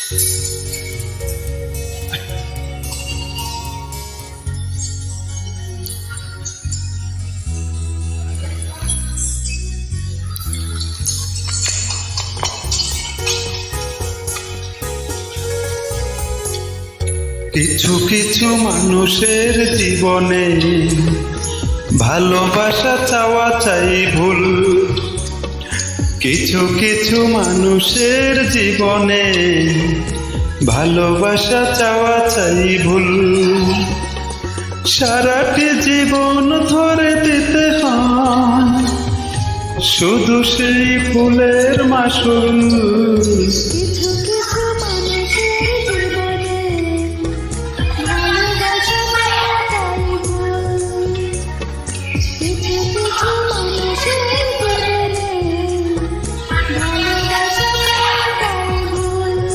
কিছু কিছু মানুষের জীবনে ভালোবাসা চাওয়া চাই ভুল। কিছু কিছু মানুষের জীবনে ভালোবাসা চাওয়া চাই ভুল। সারাটি জীবন ধরে দিতে হয় শুধু সেই ফুলের মাসুল।